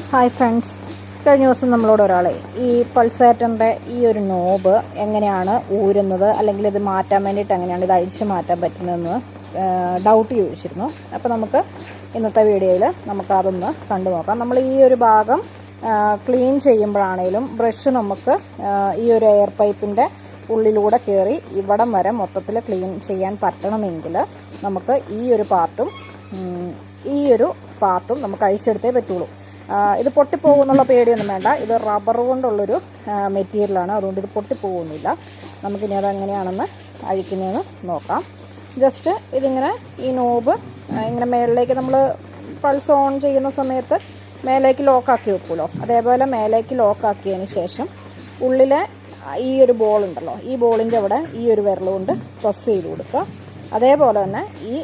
Hi friends, കഴിഞ്ഞ ദിവസം നമ്മളോട് ഒരാളെ ഈ പൾസേറ്ററിൻ്റെ ഈ ഒരു നോബ് എങ്ങനെയാണ് ഊരുന്നത്, അല്ലെങ്കിൽ ഇത് മാറ്റാൻ വേണ്ടിയിട്ട് എങ്ങനെയാണ് ഇത് അഴിച്ച് മാറ്റാൻ പറ്റുന്നതെന്ന് ഡൗട്ട് ചോദിച്ചിരുന്നു. അപ്പോൾ നമുക്ക് ഇന്നത്തെ വീഡിയോയിൽ നമുക്കതൊന്ന് കണ്ടു നോക്കാം. നമ്മൾ ഈ ഒരു ഭാഗം ക്ലീൻ ചെയ്യുമ്പോഴാണേലും ബ്രഷ് നമുക്ക് ഈ ഒരു എയർ പൈപ്പിൻ്റെ ഉള്ളിലൂടെ കയറി ഇവിടം വരെ മൊത്തത്തിൽ ക്ലീൻ ചെയ്യാൻ പറ്റണമെങ്കിൽ നമുക്ക് ഈ ഒരു പാർട്ടും നമുക്ക് അഴിച്ചെടുത്തേ പറ്റുള്ളൂ. ഇത് പൊട്ടിപ്പോകുന്നുള്ള പേടിയൊന്നും വേണ്ട. ഇത് റബ്ബർ കൊണ്ടുള്ളൊരു മെറ്റീരിയലാണ്, അതുകൊണ്ട് ഇത് പൊട്ടിപ്പോകുന്നില്ല. നമുക്കിനി അതെങ്ങനെയാണെന്ന് അഴിക്കുന്നതെന്ന് നോക്കാം. ജസ്റ്റ് ഇതിങ്ങനെ ഈ നോബ് ഇങ്ങനെ മേളിലേക്ക് നമ്മൾ പൾസ് ഓൺ ചെയ്യുന്ന സമയത്ത് മേലേക്ക് ലോക്കാക്കി വെക്കുമല്ലോ, അതേപോലെ മേലേക്ക് ലോക്കാക്കിയതിന് ശേഷം ഉള്ളിലെ ഈ ഒരു ബോൾ ഉണ്ടല്ലോ, ഈ ബോളിൻ്റെ അവിടെ ഈ ഒരു വിരൽ കൊണ്ട് പ്രസ് ചെയ്ത് കൊടുക്കുക. അതേപോലെ തന്നെ ഈ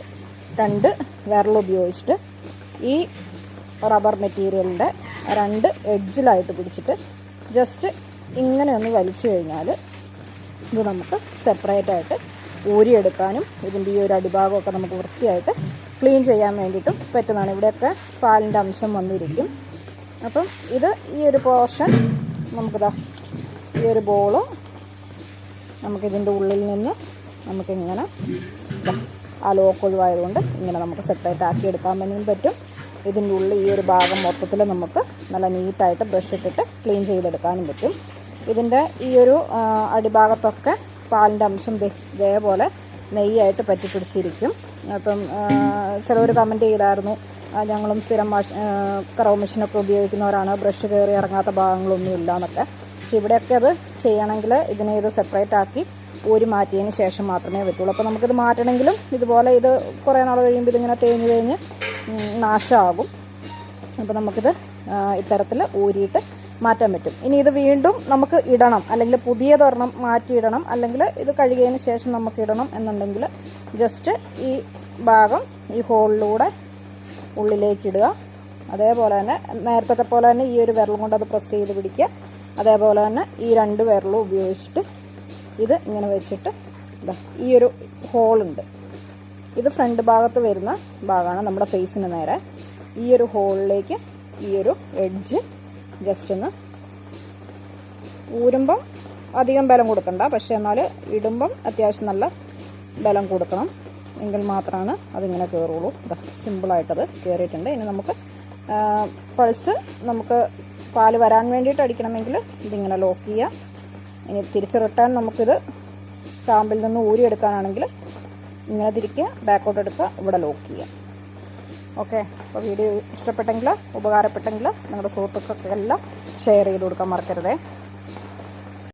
രണ്ട് വിരൽ ഉപയോഗിച്ചിട്ട് ഈ റബ്ബർ മെറ്റീരിയലിൻ്റെ രണ്ട് എഡ്ജിലായിട്ട് പിടിച്ചിട്ട് ജസ്റ്റ് ഇങ്ങനെ ഒന്ന് വലിച്ചു കഴിഞ്ഞാൽ ഇത് നമുക്ക് സെപ്പറേറ്റായിട്ട് ഊരിയെടുക്കാനും ഇതിൻ്റെ ഈ ഒരു അടിഭാഗമൊക്കെ നമുക്ക് വൃത്തിയായിട്ട് ക്ലീൻ ചെയ്യാൻ വേണ്ടിയിട്ടും പറ്റുന്നതാണ്. ഇവിടെയൊക്കെ പാലിൻ്റെ അംശം വന്നിരിക്കും. അപ്പം ഇത് ഈ ഒരു പോർഷൻ നമുക്കിതാ ഈ ഒരു ബോള് നമുക്കിതിൻ്റെ ഉള്ളിൽ നിന്ന് നമുക്കിങ്ങനെ ആ ലോക്ക് ഒഴിവായതുകൊണ്ട് ഇങ്ങനെ നമുക്ക് സെപ്പറേറ്റ് ആക്കി എടുക്കാൻ വേണ്ടിയും പറ്റും. ഇതിൻ്റെ ഉള്ളിൽ ഈ ഒരു ഭാഗം മൊത്തത്തിൽ നമുക്ക് നല്ല നീറ്റായിട്ട് ബ്രഷ് ഇട്ടിട്ട് ക്ലീൻ ചെയ്തെടുക്കാനും പറ്റും. ഇതിൻ്റെ ഈ ഒരു അടിഭാഗത്തൊക്കെ പാലിൻ്റെ അംശം ഇതേപോലെ നെയ്യായിട്ട് പറ്റിപ്പിടിച്ചിരിക്കും. അപ്പം ചിലവർ കമൻറ്റ് ചെയ്തായിരുന്നു, ഞങ്ങളും സ്ഥിരം കറവ് മെഷീനൊക്കെ ഉപയോഗിക്കുന്നവരാണ്, ബ്രഷ് കയറി ഇറങ്ങാത്ത ഭാഗങ്ങളൊന്നും ഇല്ല എന്നൊക്കെ. പക്ഷെ ഇവിടെയൊക്കെ അത് ചെയ്യണമെങ്കിൽ ഇതിനെ ഇത് സെപ്പറേറ്റ് ആക്കി ഊരി മാറ്റിയതിന് ശേഷം മാത്രമേ പറ്റുള്ളൂ. അപ്പോൾ നമുക്കിത് മാറ്റണമെങ്കിലും ഇതുപോലെ ഇത് കുറേ നാൾ കഴിയുമ്പോൾ ഇതിങ്ങനെ തേഞ്ഞ് നാശമാകും. അപ്പോൾ നമുക്കിത് ഇത്തരത്തിൽ ഊരിയിട്ട് മാറ്റാൻ പറ്റും. ഇനി ഇത് വീണ്ടും നമുക്ക് ഇടണം, അല്ലെങ്കിൽ പുതിയതൊരെണ്ണം മാറ്റിയിടണം, അല്ലെങ്കിൽ ഇത് കഴുകിയതിന് ശേഷം നമുക്ക് ഇടണം എന്നുണ്ടെങ്കിൽ ജസ്റ്റ് ഈ ഭാഗം ഈ ഹോളിലൂടെ ഉള്ളിലേക്ക് ഇടുക. അതേപോലെ തന്നെ നേരത്തെ പോലെ തന്നെ ഈ ഒരു വിരലും കൊണ്ട് അത് പ്രസ് ചെയ്ത് പിടിക്കുക. അതേപോലെ തന്നെ ഈ രണ്ട് വിരലും ഉപയോഗിച്ചിട്ട് ഇത് ഇങ്ങനെ വെച്ചിട്ട് ഈ ഒരു ഹോളുണ്ട്, ഇത് ഫ്രണ്ട് ഭാഗത്ത് വരുന്ന ഭാഗമാണ് നമ്മുടെ ഫേസിന് നേരെ. ഈ ഒരു ഹോളിലേക്ക് ഈ ഒരു എഡ്ജ് ജസ്റ്റ് ഒന്ന് ഊരുമ്പം അധികം ബലം കൊടുക്കണ്ട, പക്ഷേ എന്നാൽ ഇടുമ്പം അത്യാവശ്യം നല്ല ബലം കൊടുക്കണം, എങ്കിൽ മാത്രമാണ് അതിങ്ങനെ കയറുള്ളൂ. സിമ്പിളായിട്ടത് കയറിയിട്ടുണ്ട്. ഇനി നമുക്ക് പൾസ് നമുക്ക് പാല് വരാൻ വേണ്ടിയിട്ട് അടിക്കണമെങ്കിൽ ഇതിങ്ങനെ ലോക്ക് ചെയ്യാം. ഇനി തിരിച്ച് റിട്ടേൺ നമുക്കിത് കാമ്പിൽ നിന്ന് ഊരിയെടുക്കാനാണെങ്കിൽ ഇങ്ങനെ തിരിക്കുക, ബാക്കോട്ട് എടുക്കുക, ഇവിടെ ലോക്ക് ചെയ്യുക. ഓക്കെ, അപ്പോൾ വീഡിയോ ഇഷ്ടപ്പെട്ടെങ്കിൽ ഉപകാരപ്പെട്ടെങ്കിൽ നിങ്ങളുടെ സുഹൃത്തുക്കൾക്കെല്ലാം ഷെയർ ചെയ്ത് കൊടുക്കാൻ മറക്കരുതേ.